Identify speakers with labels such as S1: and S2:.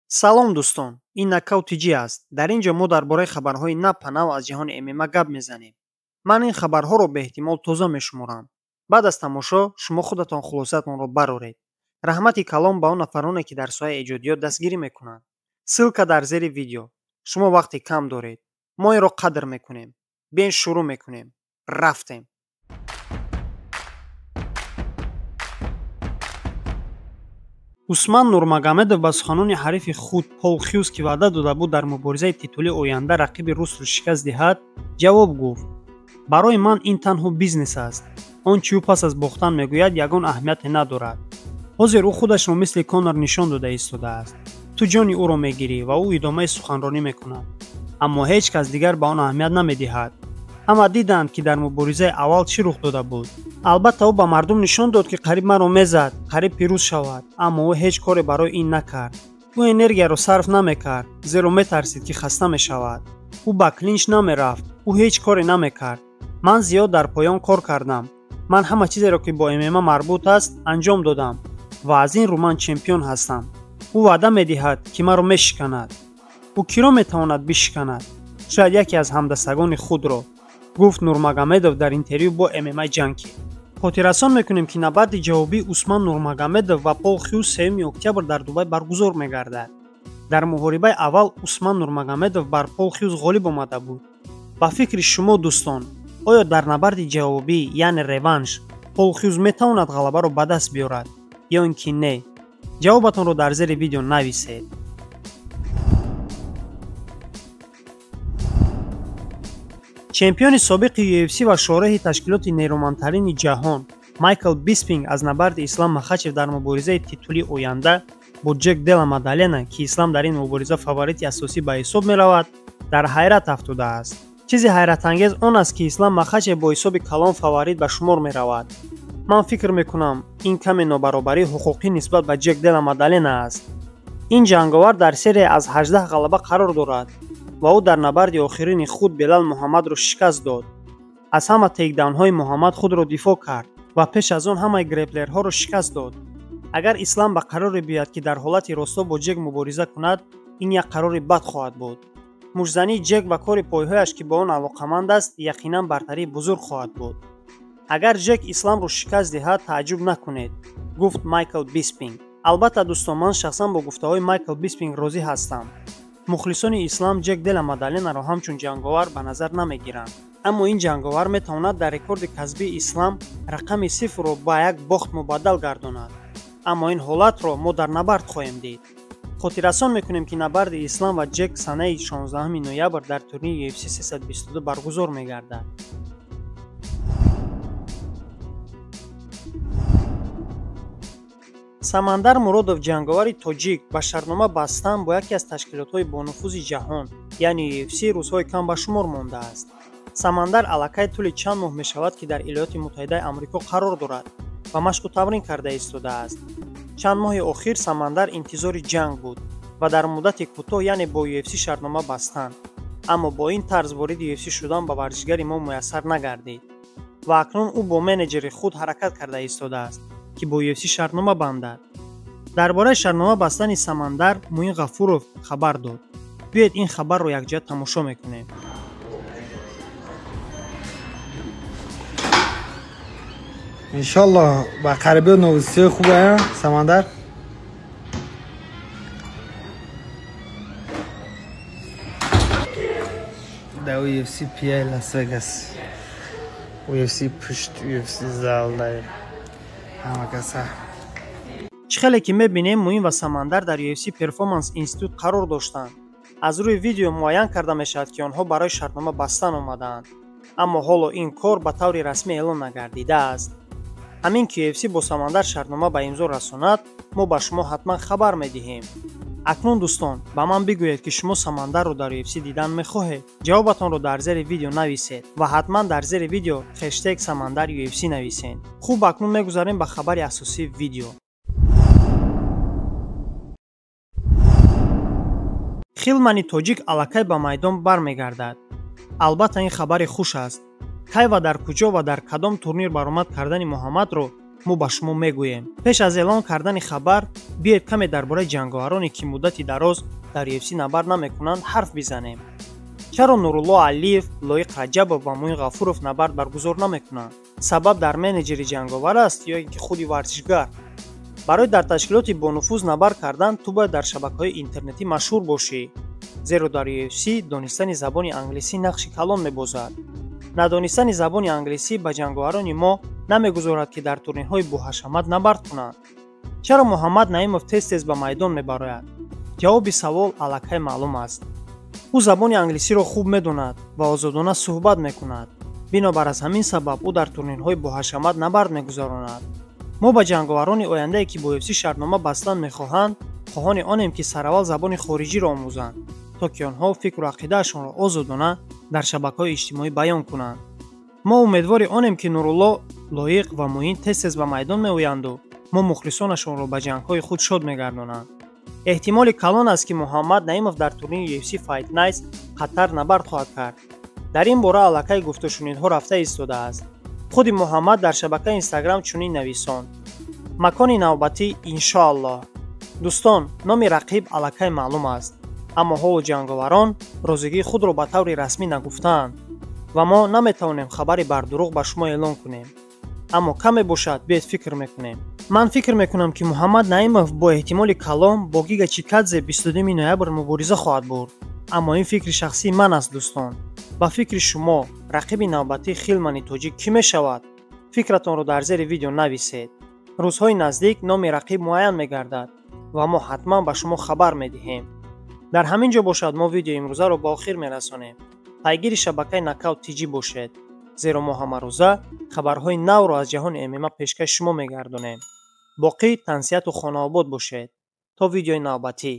S1: салом дӯстон, ин Нокаути Ҷи аст. Дар ин ҷо мо дар бораи хабарҳои нав аз ҷаҳони ММА гап мезанем. Ман ин хабарҳоро беэҳтимол тоза мешуморам. Баъд аз тамошо шумо худатон хулосаатонро бароред. Раҳмати калон ба он нафароне ки дар соҳаи эҷодиёт дастгирӣ мекунанд. Ссилка дар зери видео. Шумо вақти кам доред. Мо инро қадр мекунем. Биен шурӯъ мекунем. Рафтем. усман нурмагомедов ба суханони ҳарифи худ Пол Хьюз ки ваъда дода буд дар муборизаи титулии оянда рақиби русро шикаст диҳад, ҷавоб гуфт: барои ман ин танҳо бизнес аст. Он чи ӯ пас аз бохтан мегӯяд ягон аҳамияте надорад. ҳозир ӯ худашро мисли Конор нишон дода истодааст. ту ҷони ӯро мегирӣ ва ӯ идомаи суханронӣ мекунад. Аммо ҳеҷ кас дигар ба он аҳамият намедиҳад. ҳама диданд ки дар муборизаи аввал чӣ рух дода буд. албатта ӯ ба мардум нишон дод ки қариб маро мезад, қариб пирӯз шавад, аммо ӯ ҳеҷ коре барои ин накард. ӯ энергияро сарф намекард, зеро метарсид ки хаста мешавад. ӯ ба клинч намерафт, ӯ ҳеҷ коре намекард. ман зиёд дар поён кор кардам. ман ҳама чизеро ки бо ММА марбут аст анҷом додам ва аз ин рӯ ман чемпион ҳастам. ӯ ваъда медиҳад ки маро мешиканад. ӯ киро метавонад бишиканад? шояд яке аз ҳамдастагони худро, гуфт Нурмагомедов дар интервю бо ММА Ҷанки. хотиррасон мекунем ки набарди ҷавобии Усман Нурмагомедов ва Пол Хьюз 3 октябр дар Дубай баргузор мегардад. дар муҳорибаи аввал Усман Нурмагомедов бар Пол Хьюз ғолиб омада буд. ба фикри шумо дӯстон, оё дар набарди ҷавобӣ, яъне реванш, Пол Хьюз метавонад ғалабаро ба даст биёрад ё ин ки не? ҷавобатонро дар зери видео нависед. чемпиони собиқи UFC ва шораҳи ташкилоти нейромандтарини ҷаҳон Майкл Биспинг аз набарди Ислам Махачев дар муборизаи титулии оянда бо Ҷек Дела Мадалена, ки Ислам дар ин мубориза фаворити асосӣ ба ҳисоб меравад, дар ҳайрат афтодааст. чизи ҳайратангез он аст ки Ислам Махачев бо ҳисоби калон фаворит ба шумор меравад. ман фикр мекунам, ин каме нобаробарии ҳуқуқӣ нисбат ба Ҷек Дела Мадалена аст. ин ҷанговар дар серия аз 18 ғалаба қарор дорад ва ӯ дар набарди охирини худ Белал Муҳаммадро шикаст дод. аз ҳама тейкдаунҳои Муҳаммад худро дифоъ кард ва пеш аз он ҳамаи греплерҳоро шикаст дод. агар Ислам ба қароре биёяд ки дар ҳолати росто бо Ҷек мубориза кунад, ин як қарори бад хоҳад буд. мушзании Ҷек ва кори пойҳояш ки бо он алоқаманд аст, яқинан бартарии бузург хоҳад буд. агар Ҷек Исламро шикаст диҳад, тааҷҷуб накунед, гуфт Майкл Биспинг. албатта дӯстон, ман шахсан бо гуфтаҳои Майкл Биспинг розӣ ҳастам. мухлисони Ислам Ҷек Дела Мадаленаро ҳамчун ҷанговар ба назар намегиранд. аммо ин ҷанговар метавонад дар рекорди касбии Ислам рақами 0-ро ба як бохт мубаддал гардонад. аммо ин ҳолатро мо дар набард хоҳем дид. хотиррасон мекунем ки набарди Ислам ва Ҷек санаи 16 ноябр дар турнири UFC 322 баргузор мегардад. Самандар Муродов, ҷанговари тоҷик, ба шартнома бастан бо яке аз ташкилотҳои бонуфузи ҷаҳон, яъне UFC, рӯзҳои кам ба шумор мондааст. Самандар аллакай тӯли чанд моҳ мешавад ки дар Иёлоти Муттаҳидаи Амрико қарор дорад ва машқу тамрин карда истодааст. чанд моҳи охир Самандар интизори ҷанг буд ва дар муддати кӯтоҳ, яъне бо UFC шартнома бастанд. аммо бо ин тарз вориди UFC шудан ба варзишгари мо муяссар нагардид ва акнун ӯ бо менеҷери худ ҳаракат карда истодааст ки бо UFC шартнома бандад. дар бораи шартнома бастани Самандар Муин Ғафуров хабар дод. биёед ин хабарро якҷоя тамошо мекунем.
S2: иншаллоҳ ба қарибӣ новисиҳои хуб ая Самандар. да UFC PA Las Vegas, UFC пушт, UFC зал дар ҳама каса.
S1: чӣ хеле ки мебинем, Муин ва Самандар дар UFC Performance Institute қарор доштанд. аз рӯи видео муайян карда мешавад ки онҳо барои шартнома бастан омадаанд, аммо ҳоло ин кор ба таври расмӣ эълон нагардидааст. ҳамин ки UFC бо Самандар шартнома ба имзо расонад, мо ба шумо ҳатман хабар медиҳем. акнун дӯстон, ба ман бигӯед ки шумо Самандарро дар UFC дидан мехоҳед? ҷавобатонро дар зери видео нависед ва ҳатман дар зери видео хэштег Самандар UFC нависед. хуб, акнун мегузарем ба хабари асосии видео. хилмани тоҷик аллакай ба майдон бармегардад. албатта ин хабари хуш аст. кай ва дар куҷо ва дар кадом турнир баромад кардани Муҳаммадро мо ба шумо мегӯем. Пеш аз эълон кардани хабар, биед каме дар бораи ҷанговароне ки муддати дароз дар UFC набард намекунанд ҳарф бизанем. чаро Нурулло Алиев, Лоиқ Раҷабов ва Муин Ғафуров набард баргузор намекунанд? Сабаб дар менеҷери ҷанговар аст ё ин ки худи варзишгар? барои дар ташкилоти бонуфуз набард кардан ту бояд дар шабакаҳои интернетӣ машҳур бошӣ, зеро дар UFC донистани забони англисӣ нақши калон мебозад. надонистани забони англисӣ ба ҷанговарони мо намегузорад ки дар турнирҳои боҳашамат набард кунанд. чаро Муҳаммад Наимов тез-тез ба майдон мебарояд? ҷавоби савол аллакай маълум аст. ӯ забони англисиро хуб медонад ва озодона суҳбат мекунад. бинобар аз ҳамин сабаб ӯ дар турнирҳои боҳашамат набард мегузаронад. мо ба ҷанговарони ояндае ки бо UFC шартнома бастан мехоҳанд, хоҳони онем ки сараввал забони хориҷиро омӯзанд, то ки онҳо фикру ақидаашонро озодона дар шабакаҳои иҷтимоӣ баён кунанд. мо умедвори онем ки Нурулло, Лоиқ ва Муин тез-тез ба майдон меоянду мо мухлисонашонро ба ҷангҳои худ шод мегардонанд. эҳтимоли калон аст ки Муҳаммад Наимов дар турнири UFC Fight Nights Қатар набард хоҳад кард. дар ин бора аллакай гуфтушунидҳо рафта истодааст. худи Муҳаммад дар шабакаи Instagram чунин нависонд: макони навбатӣ иншоаллоҳ. дӯстон, номи рақиб аллакай маълум аст, аммо ҳолу ҷанговарон розигии худро ба таври расмӣ нагуфтаанд ва мо наметавонем хабари бардурӯғ ба шумо эълон кунем. аммо каме бошад биед фикр мекунем. ман фикр мекунам ки Муҳаммад Наимов бо эҳтимоли калон бо Гига Чикадзе 22 ноябр мубориза хоҳад бурд. аммо ин фикри шахсии ман аст дӯстон. ба фикри шумо рақиби навбатии Хилмани тоҷик кӣ мешавад? фикратонро дар зери видео нависед. рӯзҳои наздик номи рақиб муайян мегардад ва мо ҳатман ба шумо хабар медиҳем. дар ҳамин ҷо бошад мо видеои имрӯзаро ба охир мерасонем. пайгири шабакаи Knockout TG бошед, зеро мо ҳамарӯза хабарҳои навро аз ҷаҳони ММА пешкаш шумо мегардонем. боқӣ тансияту хонаобод бошед. то видеои навбатӣ.